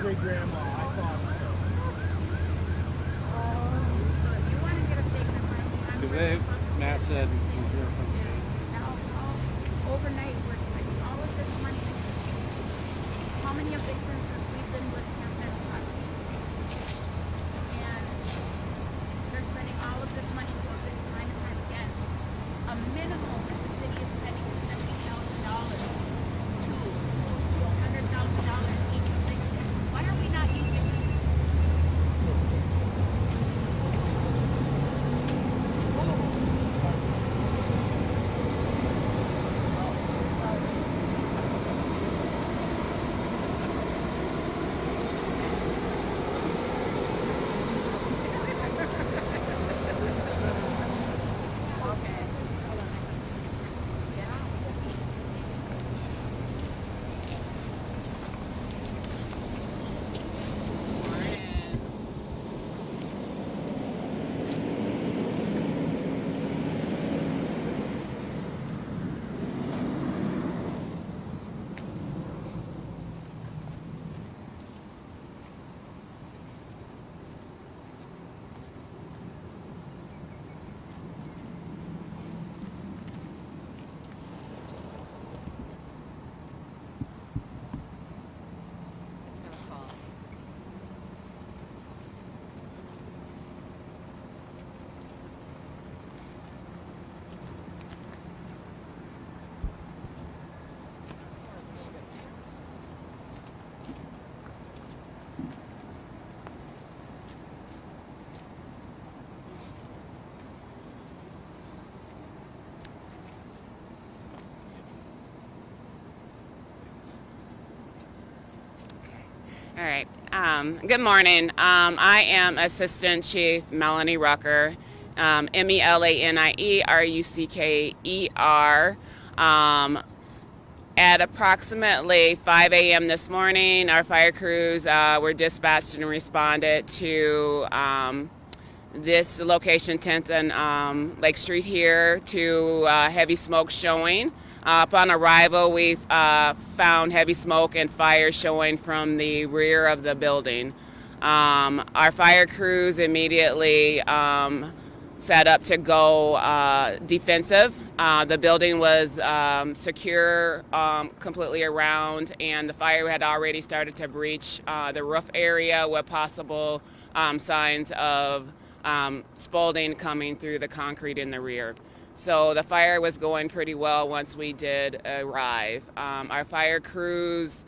great-grandma. I thought so. So if you want to get a statement from me, I'm Because really Matt said, now, overnight, we're spending all of this money. How many evictions since we've been with Cabinet Plus? And they're spending all of this money to evict time and time again. A minimum that the city is spending is $70,000 to close to $100,000 each eviction. Why are we not using this? Okay. Yeah. It's gonna fall. All right. Good morning. I am Assistant Chief Melanie Rucker, MELANIE RUCKER. At approximately 5 a.m. this morning, our fire crews were dispatched and responded to this location, 10th and Lake Street here, to heavy smoke showing. Upon arrival, we found heavy smoke and fire showing from the rear of the building. Our fire crews immediately set up to go defensive. The building was secure completely around, and the fire had already started to breach the roof area with possible signs of spalling coming through the concrete in the rear. So the fire was going pretty well once we did arrive. Our fire crews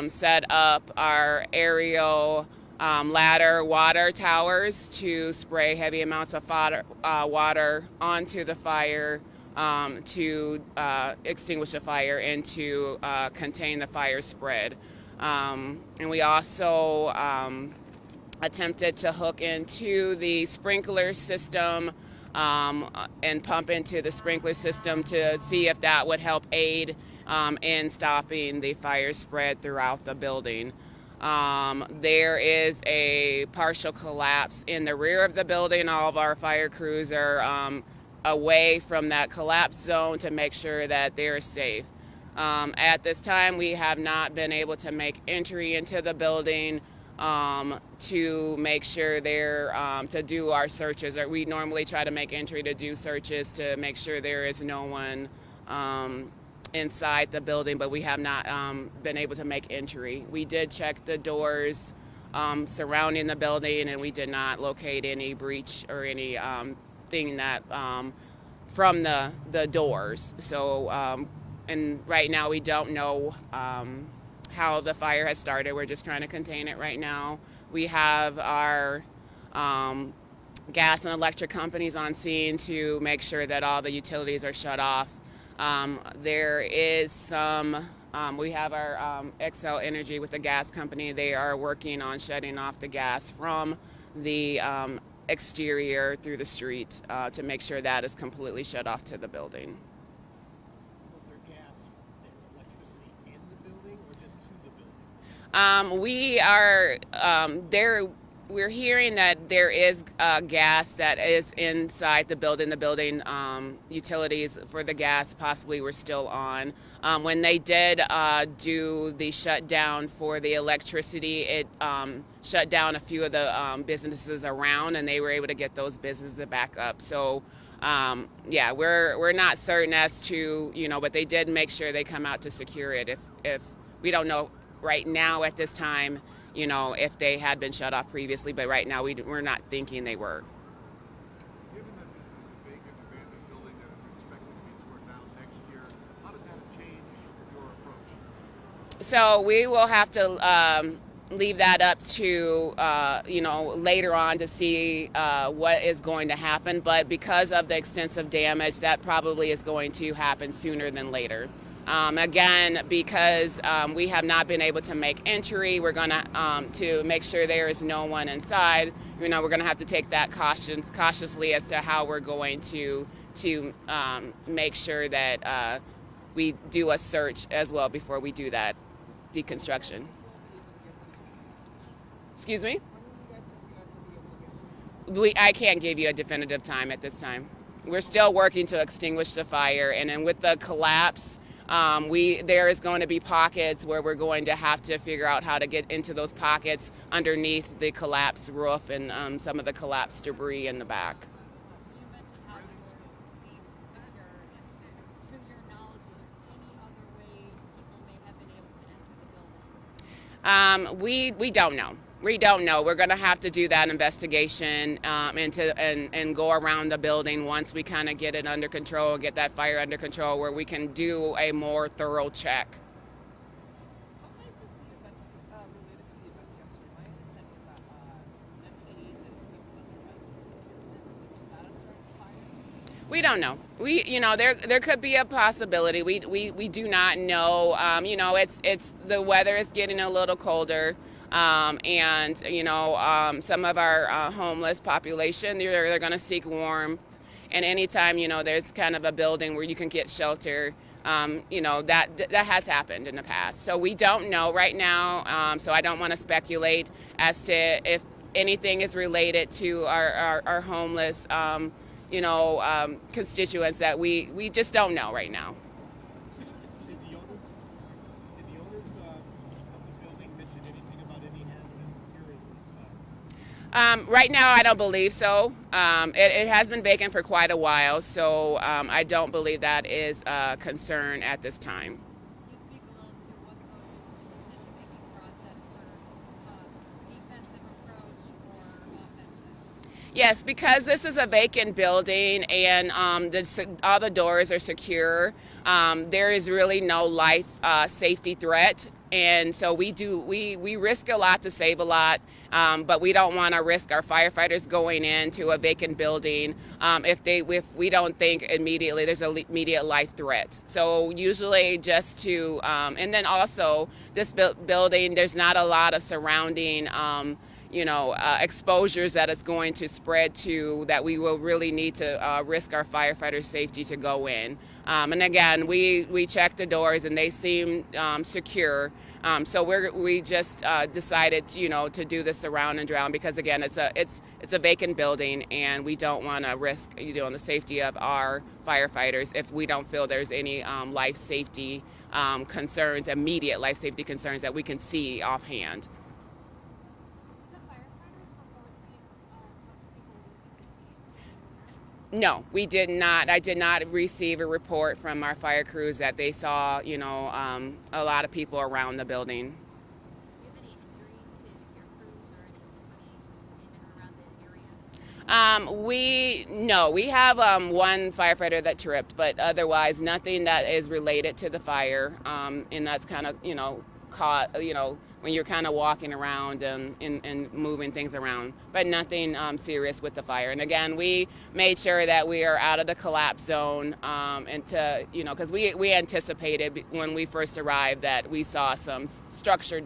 set up our aerial ladder water towers to spray heavy amounts of water onto the fire to extinguish the fire and to contain the fire spread. And we also attempted to hook into the sprinkler system and pump into the sprinkler system to see if that would help aid in stopping the fire spread throughout the building. There is a partial collapse in the rear of the building. All of our fire crews are away from that collapse zone to make sure that they're safe. At this time, we have not been able to make entry into the building to make sure to do our searches. We normally try to make entry to do searches to make sure there is no one inside the building, but we have not been able to make entry. We did check the doors surrounding the building, and we did not locate any breach or any thing that from the doors. So, and right now we don't know how the fire has started. We're just trying to contain it right now. We have our gas and electric companies on scene to make sure that all the utilities are shut off. There is some, we have our Xcel Energy with the gas company. They are working on shutting off the gas from the exterior through the street to make sure that is completely shut off to the building. Was there gas and electricity in the building or just to the building? We are there. we're hearing that there is gas that is inside the building. The building utilities for the gas possibly were still on. When they did do the shutdown for the electricity, it shut down a few of the businesses around, and they were able to get those businesses back up. So yeah, we're not certain as to, but they did make sure they come out to secure it. If we don't know right now at this time, if they had been shut off previously, but right now we're not thinking they were. Given that this is a vacant, abandoned building that is expected to be torn down next year, how does that change your approach? So we will have to leave that up to, later on to see what is going to happen. But because of the extensive damage, that probably is going to happen sooner than later. Again, because we have not been able to make entry, we're going to make sure there is no one inside. We're going to have to take that cautiously as to how we're going to make sure that we do a search as well before we do that deconstruction. Excuse me? I can't give you a definitive time at this time. We're still working to extinguish the fire, and then with the collapse, there is going to be pockets where we're going to have to figure out how to get into those pockets underneath the collapsed roof and some of the collapsed debris in the back. You mentioned how it seemed secure. To your knowledge, is there any other way people may have been able to enter the building? We don't know. We don't know. We're going to have to do that investigation and go around the building once we kind of get it under control, get that fire under control, where we can do a more thorough check. How might this be event related to the events yesterday? My understanding is that MPD did see whether that was secure, but that started the fire. We don't know. There could be a possibility. We do not know. It's the weather is getting a little colder. And some of our homeless population, they're going to seek warmth, and anytime there's kind of a building where you can get shelter, that has happened in the past. So we don't know right now. So I don't want to speculate as to if anything is related to our homeless constituents. That we just don't know right now. Did the owners of the building mention anything about any hazardous materials inside? Right now, I don't believe so. It has been vacant for quite a while, so I don't believe that is a concern at this time. You speak a little to what goes into the decision-making process for defensive approach or offensive? Yes, because this is a vacant building and all the doors are secure, there is really no life safety threat. And so we risk a lot to save a lot, but we don't want to risk our firefighters going into a vacant building if we don't think immediately there's an immediate life threat. So usually just to, and then also this building, there's not a lot of surrounding exposures that it's going to spread to that we will really need to risk our firefighters' safety to go in. And again, we checked the doors and they seem secure. So we just decided, to do the surround and drown because again, it's a vacant building and we don't want to risk, the safety of our firefighters if we don't feel there's any life safety concerns, immediate life safety concerns that we can see offhand. No, we did not. I did not receive a report from our fire crews that they saw, a lot of people around the building. Do you have any injuries to your crews or anybody in and around the area? We have one firefighter that tripped, but otherwise nothing that is related to the fire. And that's kind of, caught, when you're kind of walking around and moving things around, but nothing serious with the fire. And again, we made sure that we are out of the collapse zone and to, because we anticipated when we first arrived that we saw some structure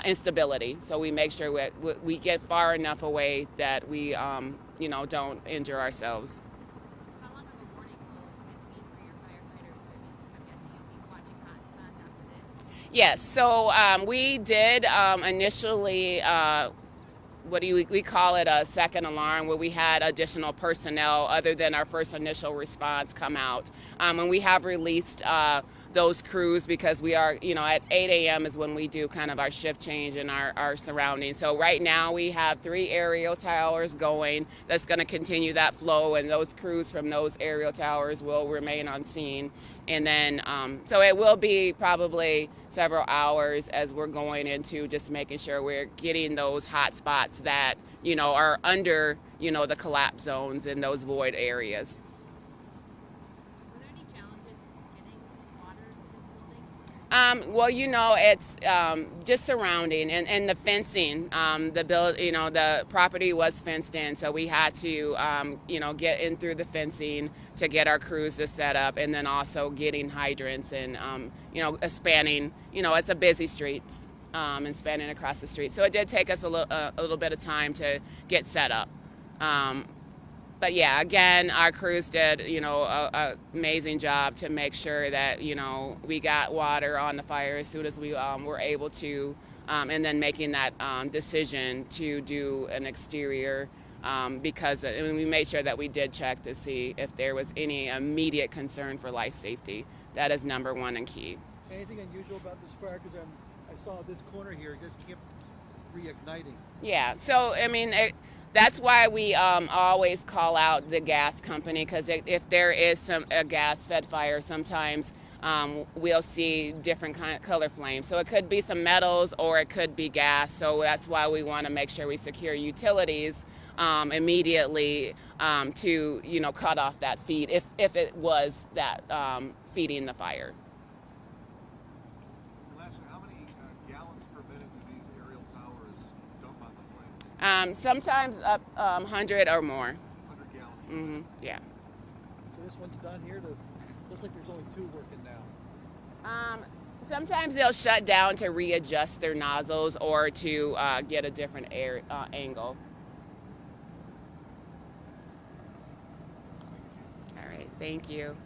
instability. So we make sure we get far enough away that we, don't injure ourselves. How long of a warning will this be for your firefighters? I'm guessing you'll be watching hot spots after this. Yes, so we did initially we call it a second alarm, where we had additional personnel other than our first initial response come out. And we have released those crews because we are, at 8 a.m. is when we do kind of our shift change in our surroundings. So right now we have 3 aerial towers going. That's going to continue that flow, and those crews from those aerial towers will remain on scene. And then, so it will be probably several hours as we're going into just making sure we're getting those hot spots that, are under, the collapse zones in those void areas. Were there any challenges getting water to this building? Well, it's just surrounding and the fencing. The property was fenced in, so we had to, get in through the fencing to get our crews to set up, and then also getting hydrants and, spanning. It's a busy street, and spanning across the street. So it did take us a little bit of time to get set up. But yeah, again, our crews did, a amazing job to make sure that, we got water on the fire as soon as we were able to, and then making that decision to do an exterior because we made sure that we did check to see if there was any immediate concern for life safety. That is number one and key. Anything unusual about this fire? Because I saw this corner here, it just kept reigniting. Yeah, so that's why we always call out the gas company, because if there is a gas-fed fire, sometimes we'll see different color flames. So it could be some metals or it could be gas. So that's why we want to make sure we secure utilities immediately to cut off that feed if it was that feeding the fire. Lastly, how many gallons per minute do these aerial towers dump on the flame? Sometimes up 100 or more. 100 gallons. Mm-hmm. Yeah. So this one's done here. Looks like there's only 2 working now. Sometimes they'll shut down to readjust their nozzles or to get a different air angle. All right, thank you.